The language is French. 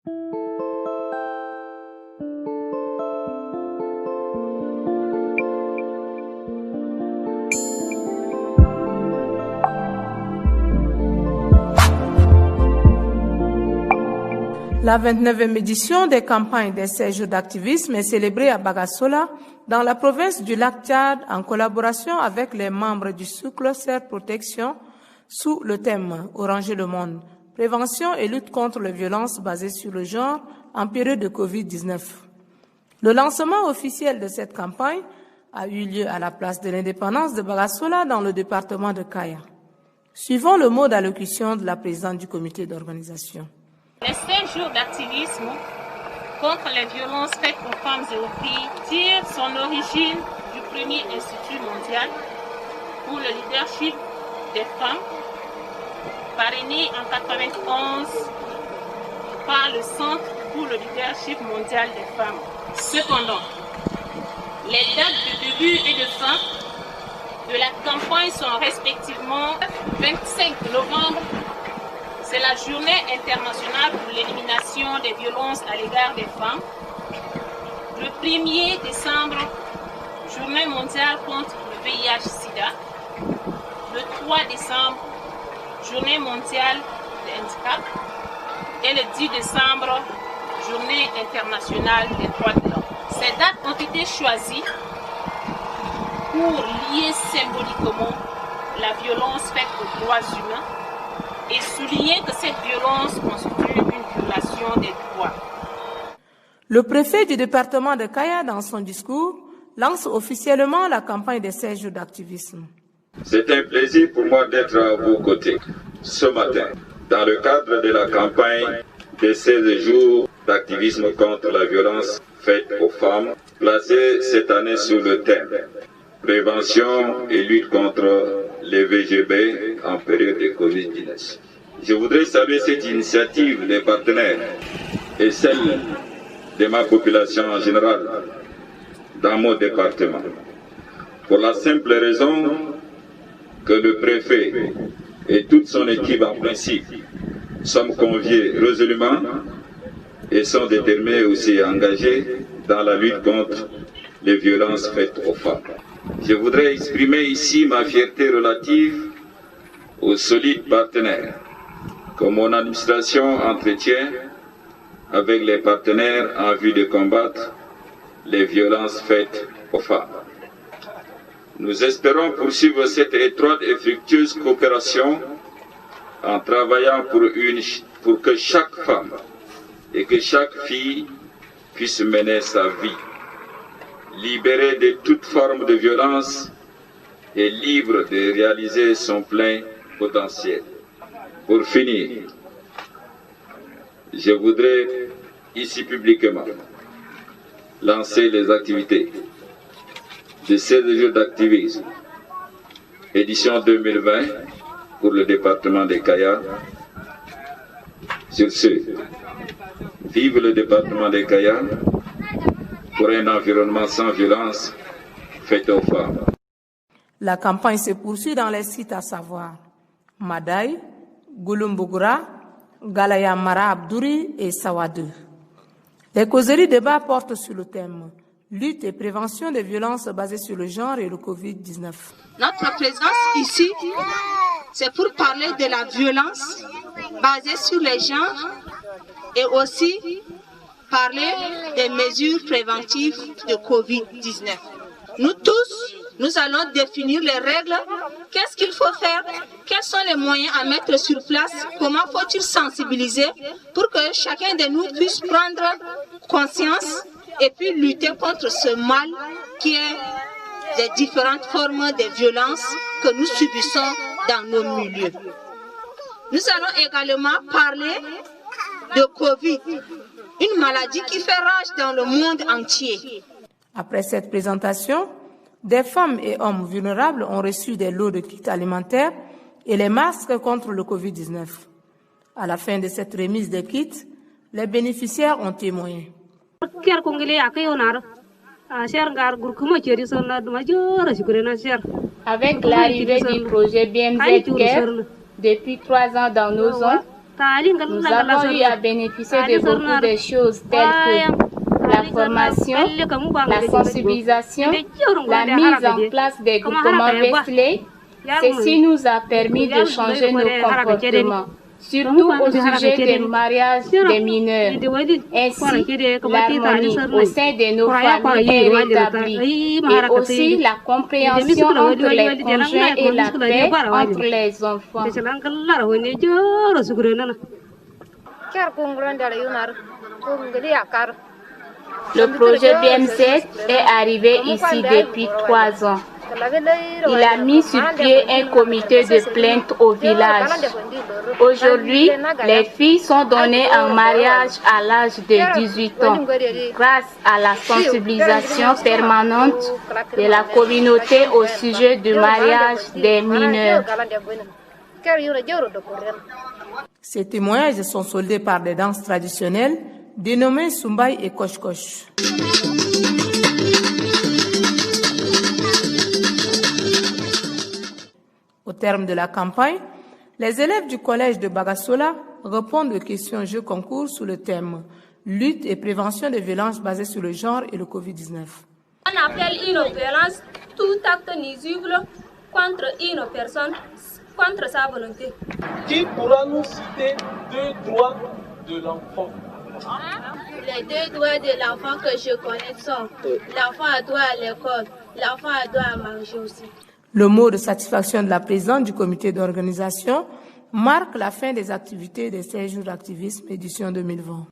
La 29e édition des campagnes des 16 jours d'activisme est célébrée à Bagassola, dans la province du Lac-Tchad, en collaboration avec les membres du sous-cluster protection sous le thème Oranger le monde, prévention et lutte contre les violences basées sur le genre en période de Covid-19. Le lancement officiel de cette campagne a eu lieu à la place de l'indépendance de Bagassola dans le département de Kaya. Suivons le mot d'allocution de la présidente du comité d'organisation. Les 16 jours d'activisme contre les violences faites aux femmes et aux filles tire son origine du premier Institut mondial pour le leadership des femmes, parrainé en 1991 par le Centre pour le leadership mondial des femmes. Cependant, les dates de début et de fin de la campagne sont respectivement 25 novembre. C'est la journée internationale pour l'élimination des violences à l'égard des femmes. Le 1er décembre, journée mondiale contre le VIH-Sida. Le 3 décembre, journée mondiale du handicap. Et le 10 décembre, journée internationale des droits de l'homme. Ces dates ont été choisies pour lier symboliquement la violence faite aux droits humains et souligner que cette violence constitue une violation des droits. Le préfet du département de Kaya, dans son discours, lance officiellement la campagne des 16 jours d'activisme. C'est un plaisir pour moi d'être à vos côtés ce matin, dans le cadre de la campagne des 16 jours d'activisme contre la violence faite aux femmes, placée cette année sous le thème prévention et lutte contre les VGB en période de Covid-19. Je voudrais saluer cette initiative des partenaires et celle de ma population en général dans mon département, pour la simple raison que le préfet et toute son équipe en principe sont conviés résolument et sont déterminés aussi à engagés dans la lutte contre les violences faites aux femmes. Je voudrais exprimer ici ma fierté relative aux solides partenaires que mon administration entretient avec les partenaires en vue de combattre les violences faites aux femmes. Nous espérons poursuivre cette étroite et fructueuse coopération en travaillant pour que chaque femme et que chaque fille puisse mener sa vie, libérée de toute forme de violence et libre de réaliser son plein potentiel. Pour finir, je voudrais ici publiquement lancer les activités de 16 jours d'activisme, édition 2020 pour le département de Kaya. Sur ce, vive le département de Kaya pour un environnement sans violence faite aux femmes. La campagne se poursuit dans les sites à savoir Madaï, Gouloumbougoura, Galaya Mara Abdouri et Sawadou. Les causeries débats portent sur le thème lutte et prévention des violences basées sur le genre et le Covid-19. Notre présence ici, c'est pour parler de la violence basée sur les genres et aussi parler des mesures préventives de Covid-19. Nous tous, nous allons définir les règles, qu'est-ce qu'il faut faire, quels sont les moyens à mettre sur place, comment faut-il sensibiliser pour que chacun de nous puisse prendre conscience et puis lutter contre ce mal qui est des différentes formes de violence que nous subissons dans nos milieux. Nous allons également parler de Covid, une maladie qui fait rage dans le monde entier. Après cette présentation, des femmes et hommes vulnérables ont reçu des lots de kits alimentaires et les masques contre le Covid-19. À la fin de cette remise des kits, les bénéficiaires ont témoigné. Avec l'arrivée du projet BMZ Care, depuis 3 ans dans nos zones, Nous avons eu à bénéficier de beaucoup de choses telles que la formation, la sensibilisation, la mise en place des groupements Wesley. Ceci nous a permis de changer nos comportements, surtout au sujet des mariages des mineurs. Ainsi, l'harmonie au sein de nos familles est rétablie et aussi la compréhension entre les conjoints et la paix entre les enfants. Le projet BMZ est arrivé ici depuis 3 ans. Il a mis sur pied un comité de plainte au village. Aujourd'hui, les filles sont données en mariage à l'âge de 18 ans grâce à la sensibilisation permanente de la communauté au sujet du mariage des mineurs. Ces témoignages sont soldés par des danses traditionnelles dénommées Sumbai et Kosh-Kosh. Au terme de la campagne, les élèves du collège de Bagassola répondent aux questions-jeux concours sous le thème « Lutte et prévention des violences basées sur le genre et le Covid-19 ». On appelle une violence tout acte nuisible contre une personne, contre sa volonté. Qui pourra nous citer 2 droits de l'enfant? Les 2 droits de l'enfant que je connais sont l'enfant a droit à l'école, l'enfant a droit à manger aussi. Le mot de satisfaction de la présidente du comité d'organisation marque la fin des activités des 16 jours d'activisme édition 2020.